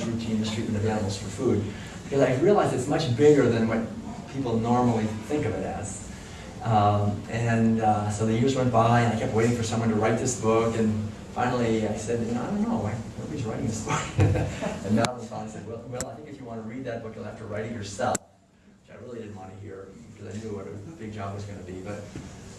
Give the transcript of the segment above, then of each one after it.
routine mistreatment of animals for food, because I realized it's much bigger than what people normally think of it as. So the years went by, and I kept waiting for someone to write this book, and finally I said, I don't know, nobody's writing this book. And Madeline finally said, well, I think if you want to read that book, you'll have to write it yourself, which I really didn't want to hear, because I knew what a big job was going to be. But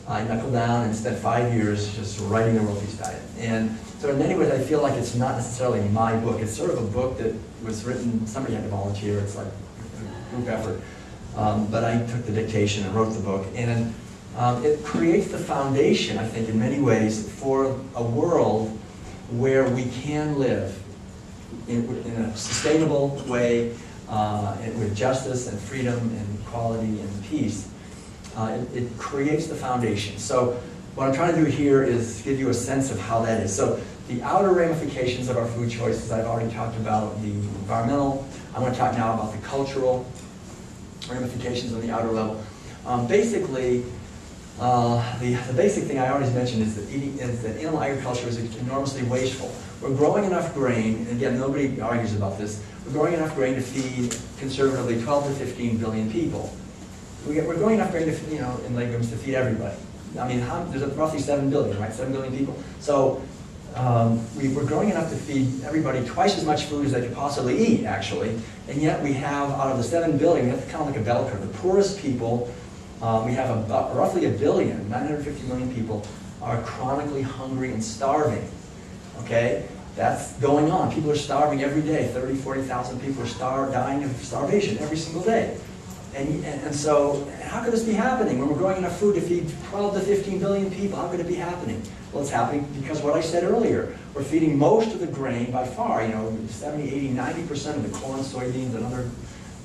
I knuckled down and spent 5 years just writing the World Peace Diet. And so in many ways, I feel like it's not necessarily my book. It's sort of a book that was written, somebody had to volunteer, it's like a group effort. But I took the dictation and wrote the book. And it creates the foundation, I think, in many ways, for a world where we can live in a sustainable way, with justice and freedom and equality and peace. It creates the foundation. So what I'm trying to do here is give you a sense of how that is. So the outer ramifications of our food choices, I've already talked about the environmental. I want to talk now about the cultural ramifications on the outer level. Basically, the basic thing I always mentioned is that animal agriculture is enormously wasteful. We're growing enough grain, and again, nobody argues about this, we're growing enough grain to feed conservatively 12 to 15 billion people. We're growing enough grain to, in legumes to feed everybody. I mean, there's roughly 7 billion, right? 7 billion people. So we're growing enough to feed everybody twice as much food as they could possibly eat, actually. And yet we have, out of the 7 billion, we have kind of like a bell curve. The poorest people, we have about roughly 1 billion, 950 million people, are chronically hungry and starving. Okay? That's going on. People are starving every day. 30, 40,000 people are dying of starvation every single day. And so, how could this be happening when we're growing enough food to feed 12 to 15 billion people? How could it be happening? Well, it's happening because what I said earlier. We're feeding most of the grain by far, 70, 80, 90% of the corn, soybeans, and other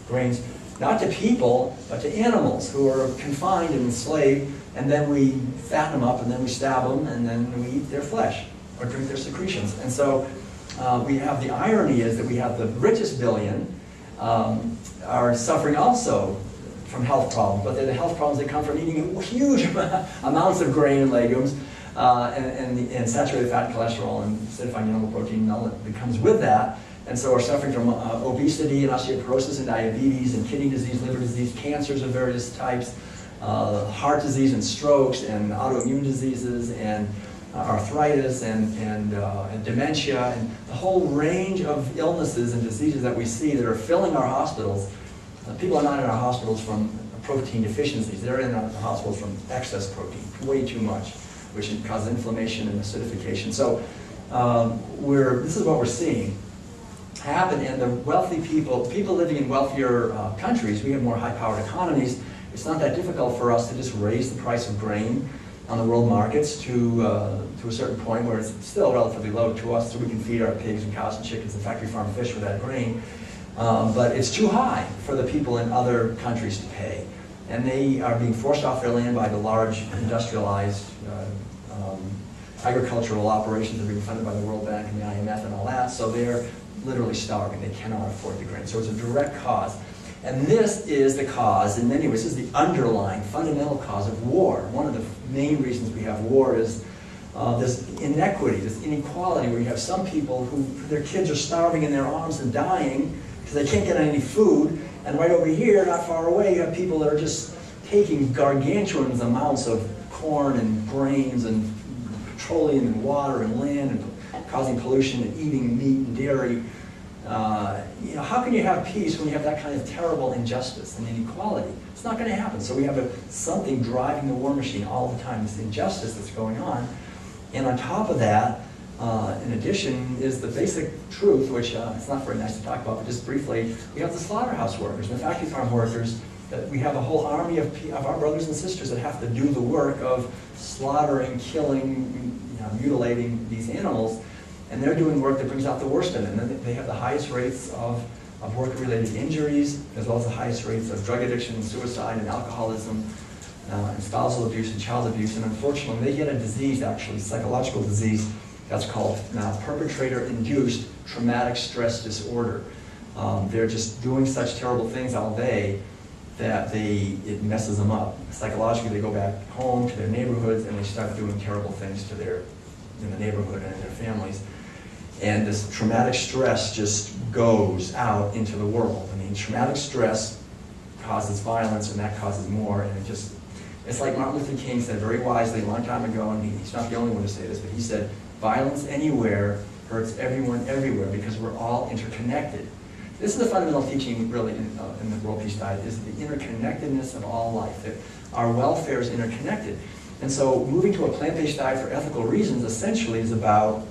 grains, not to people, but to animals who are confined and enslaved, and then we fatten them up, and then we stab them, and then we eat their flesh, or drink their secretions. And so, we have the irony is that we have the richest billion, are suffering also from health problems, but they're the health problems that come from eating huge amounts of grain and legumes, and saturated fat, cholesterol, and acidified animal protein, and all that comes with that. And so we're suffering from obesity and osteoporosis and diabetes and kidney disease, liver disease, cancers of various types, heart disease and strokes and autoimmune diseases and arthritis and dementia, and the whole range of illnesses and diseases that we see that are filling our hospitals. People are not in our hospitals from protein deficiencies. They're in our hospitals from excess protein, way too much, which causes inflammation and acidification. So this is what we're seeing happen. And the wealthy people living in wealthier countries, we have more high-powered economies. It's not that difficult for us to just raise the price of grain on the world markets to a certain point where it's still relatively low to us, so we can feed our pigs and cows and chickens and factory farm fish with that grain. But it's too high for the people in other countries to pay. And they are being forced off their land by the large industrialized agricultural operations that are being funded by the World Bank and the IMF and all that, so they're literally starving. They cannot afford the grain. So it's a direct cause. And this is the cause, in many ways, this is the underlying, fundamental cause of war. One of the main reasons we have war is this inequity, this inequality, where you have some people who their kids are starving in their arms and dying because they can't get any food, and right over here, not far away, you have people that are just taking gargantuan amounts of corn and grains and petroleum and water and land and causing pollution and eating meat and dairy. How can you have peace when you have that kind of terrible injustice and inequality? It's not going to happen. So we have something driving the war machine all the time, this injustice that's going on. And on top of that, in addition, is the basic truth, which it's not very nice to talk about, but just briefly, we have the slaughterhouse workers, the factory farm workers, that we have a whole army of our brothers and sisters that have to do the work of slaughtering, killing, mutilating these animals. And they're doing work that brings out the worst in them. And they have the highest rates of work-related injuries, as well as the highest rates of drug addiction, suicide, and alcoholism, and spousal abuse and child abuse. And unfortunately, they get a disease, actually, psychological disease, that's called perpetrator-induced traumatic stress disorder. They're just doing such terrible things all day that it messes them up. Psychologically, they go back home to their neighborhoods and they start doing terrible things to in the neighborhood and in their families. And this traumatic stress just goes out into the world. I mean, traumatic stress causes violence, and that causes more, and it's like Martin Luther King said very wisely a long time ago, and he's not the only one to say this, but he said, violence anywhere hurts everyone everywhere because we're all interconnected. This is the fundamental teaching really in the World Peace Diet, is the interconnectedness of all life, that our welfare is interconnected. And so moving to a plant-based diet for ethical reasons essentially is about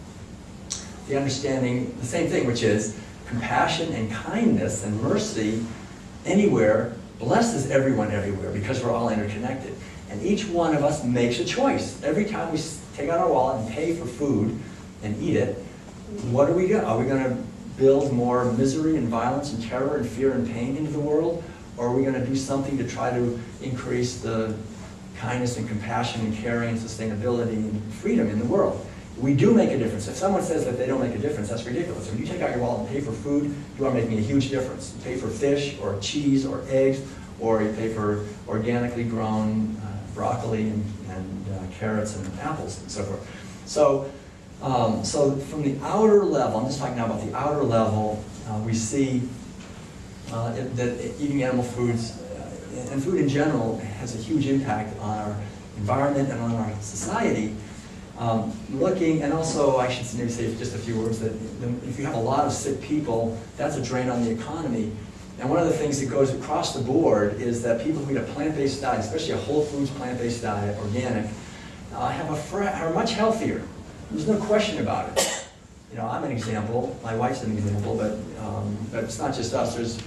the understanding, the same thing, which is compassion and kindness and mercy anywhere blesses everyone everywhere because we're all interconnected. And each one of us makes a choice. Every time we take out our wallet and pay for food and eat it, what are we doing? Are we going to build more misery and violence and terror and fear and pain into the world? Or are we going to do something to try to increase the kindness and compassion and caring and sustainability and freedom in the world? We do make a difference. If someone says that they don't make a difference, that's ridiculous. When you take out your wallet and pay for food, you are making a huge difference. You pay for fish or cheese or eggs, or you pay for organically grown broccoli and carrots and apples and so forth. So, so from the outer level, I'm just talking now about the outer level, we see that eating animal foods and food in general has a huge impact on our environment and on our society. And also I should maybe say just a few words that if you have a lot of sick people, that's a drain on the economy. And one of the things that goes across the board is that people who eat a plant-based diet, especially a whole foods plant-based diet, organic, are much healthier. There's no question about it. You know, I'm an example. My wife's an example, but it's not just us. There's,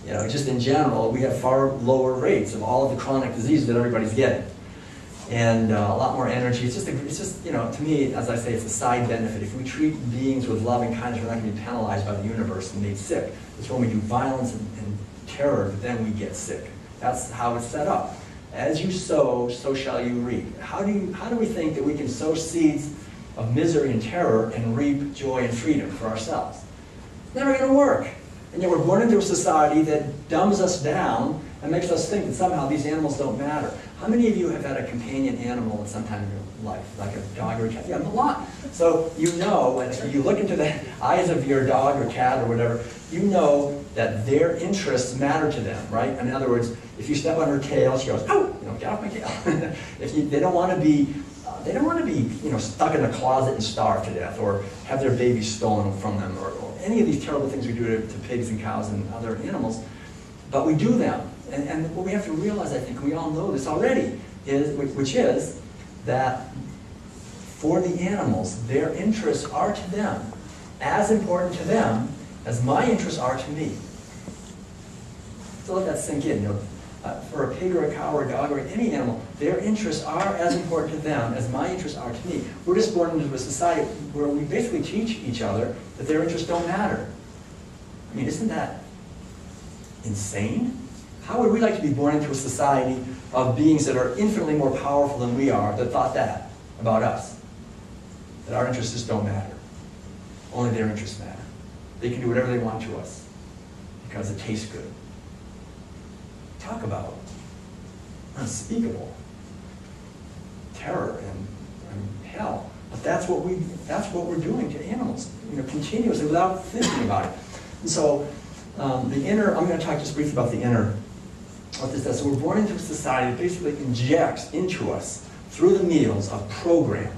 you know, just in general, we have far lower rates of all of the chronic diseases that everybody's getting, and a lot more energy. It's just, you know, to me, as I say, it's a side benefit. If we treat beings with love and kindness, we're not going to be penalized by the universe and made sick. It's when we do violence and terror that then we get sick. That's how it's set up. As you sow, so shall you reap. How do we think that we can sow seeds of misery and terror and reap joy and freedom for ourselves? It's never going to work. And yet we're born into a society that dumbs us down and makes us think that somehow these animals don't matter. How many of you have had a companion animal at some time in your life, like a dog or a cat? Yeah, a lot. So you know, when you look into the eyes of your dog or cat or whatever, you know that their interests matter to them, right? In other words, if you step on her tail, she goes, "Oh, you know, get off my tail." They don't want to be, you know, stuck in a closet and starve to death, or have their babies stolen from them, or any of these terrible things we do to pigs and cows and other animals. But we do them. And what we have to realize, I think, we all know this already, which is that for the animals, their interests are to them as important to them as my interests are to me. So let that sink in. You know, for a pig or a cow or a dog or any animal, their interests are as important to them as my interests are to me. We're just born into a society where we basically teach each other that their interests don't matter. I mean, isn't that insane? How would we like to be born into a society of beings that are infinitely more powerful than we are, that thought that about us? That our interests just don't matter. Only their interests matter. They can do whatever they want to us because it tastes good. Talk about unspeakable terror and hell. But that's what we're doing to animals, you know, continuously without thinking about it. And so the inner, I'm going to talk just briefly about the inner. What this does. So we're born into a society that basically injects into us, through the meals, a program.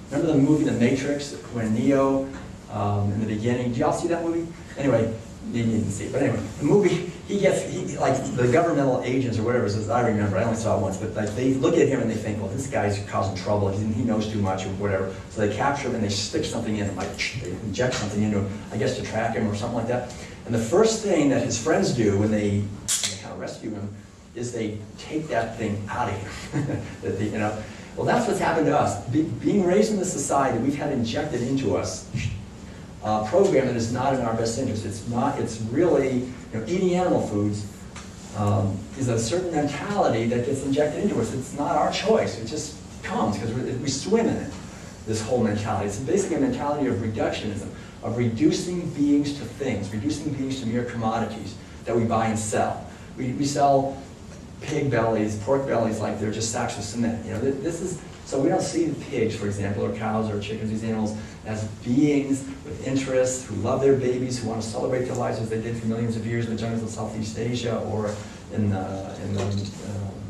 Remember the movie The Matrix, when Neo, in the beginning, do y'all see that movie? Anyway, you didn't see it, but anyway, the movie, like the governmental agents or whatever, as I remember, I only saw it once, but like they look at him and they think, well, this guy's causing trouble, he knows too much or whatever, so they capture him and they stick something in him, like they inject something into him, I guess to track him or something like that. And the first thing that his friends do when they kind of rescue him is they take that thing out of him. You know, well, that's what's happened to us. Being raised in this society, we've had injected into us a program that is not in our best interest. It's really, you know, eating animal foods is a certain mentality that gets injected into us. It's not our choice. It just comes because we swim in it, this whole mentality. It's basically a mentality of reductionism, of reducing beings to things, reducing beings to mere commodities that we buy and sell. We sell pig bellies, pork bellies like they're just sacks of cement. You know, this is So we don't see the pigs, for example, or cows or chickens, these animals, as beings with interests, who love their babies, who want to celebrate their lives as they did for millions of years in the jungles of Southeast Asia or in the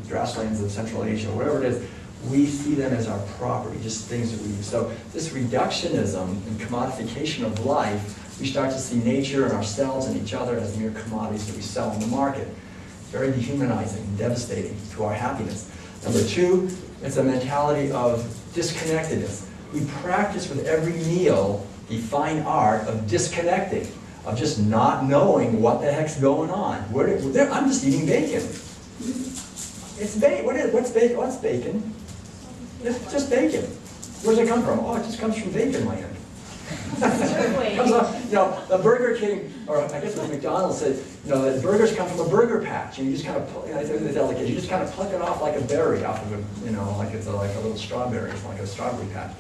grasslands of Central Asia, whatever it is. We see them as our property, just things that we use. So this reductionism and commodification of life, we start to see nature and ourselves and each other as mere commodities that we sell in the market. It's very dehumanizing and devastating to our happiness. Number two, it's a mentality of disconnectedness. We practice with every meal the fine art of disconnecting, of just not knowing what the heck's going on. I'm just eating bacon. It's bacon. What's bacon? What's bacon? It's just bacon. Where does it come from? Oh, it just comes from bacon land. Comes off, the Burger King, or I guess it was McDonald's, said, that burgers come from a burger patch, and you just kind of, you just kind of pluck it off like a berry off of a, like it's like a little strawberry, it's like a strawberry patch.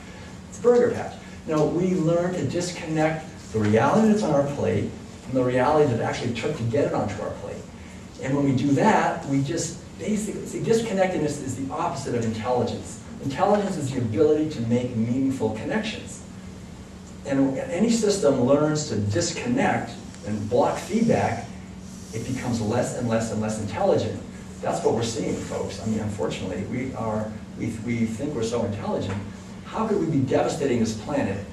It's a burger patch. We learn to disconnect the reality that's on our plate from the reality that it actually took to get it onto our plate. And when we do that, we just basically, see, disconnectedness is the opposite of intelligence. Intelligence is the ability to make meaningful connections. And when any system learns to disconnect and block feedback, it becomes less and less and less intelligent. That's what we're seeing, folks. I mean, unfortunately, we think we're so intelligent. How could we be devastating this planet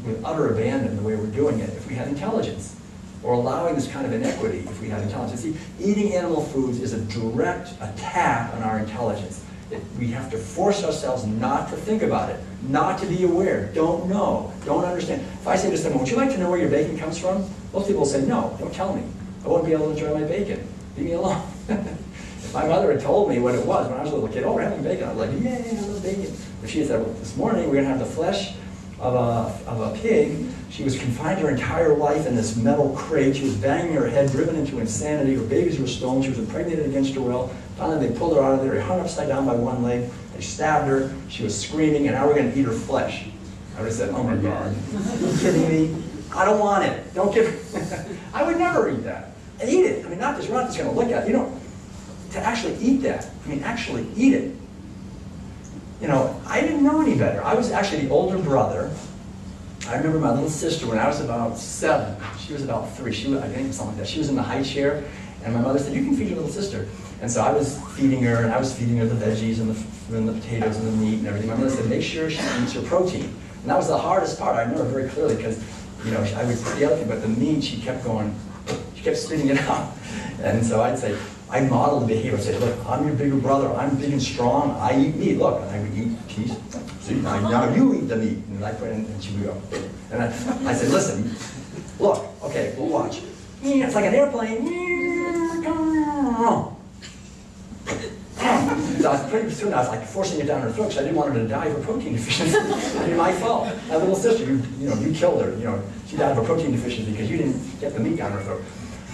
with utter abandon the way we're doing it if we had intelligence? Or allowing this kind of inequity if we had intelligence? See, eating animal foods is a direct attack on our intelligence. We have to force ourselves not to think about it, not to be aware, don't know, don't understand. If I say to someone, would you like to know where your bacon comes from? Most people will say, no, don't tell me. I won't be able to enjoy my bacon. Leave me alone. If my mother had told me what it was when I was a little kid, oh, we're having bacon, I'd be like, yay, I love bacon. If she had said, well, this morning we're going to have the flesh of a pig, she was confined her entire life in this metal crate. She was banging her head, driven into insanity. Her babies were stolen. She was impregnated against her will. Finally, they pulled her out of there. They hung upside down by one leg. They stabbed her. She was screaming, and now we're going to eat her flesh. I would have said, oh my God, are you kidding me? I don't want it. Don't give it. I would never eat that. And eat it. I mean, not just, we're not just going to look at it. To actually eat that. I mean, actually eat it. I didn't know any better. I was actually the older brother. I remember my little sister when I was about 7. She was about 3. I think something like that. She was in the high chair, and my mother said, you can feed your little sister. And so I was feeding her, and I was feeding her the veggies and the potatoes and the meat and everything. My mother said, make sure she eats her protein. And that was the hardest part. I remember very clearly because, I would see the other thing, but the meat, she kept spitting it out. And so I'd say, I modeled the behavior. I'd say, look, I'm your bigger brother. I'm big and strong. I eat meat. Look, and I would eat cheese. So now you eat the meat. And I put in, and she would go. And I said, listen, look, okay, we'll watch. It's like an airplane. So I was pretty soon I was like forcing it down her throat because I didn't want her to die of a protein deficiency. I mean, my fault. My little sister, you killed her. She died of a protein deficiency because you didn't get the meat down her throat.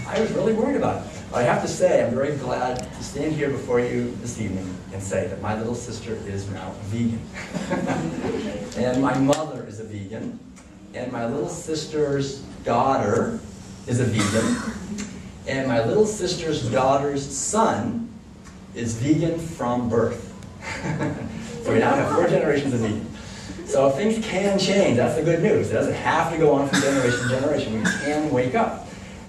I was really worried about it. I have to say, I'm very glad to stand here before you this evening and say that my little sister is now a vegan. And my mother is a vegan. And my little sister's daughter is a vegan. And my little sister's daughter's son is vegan from birth. So we now have 4 generations of vegan. So things can change. That's the good news. It doesn't have to go on from generation to generation. We can wake up.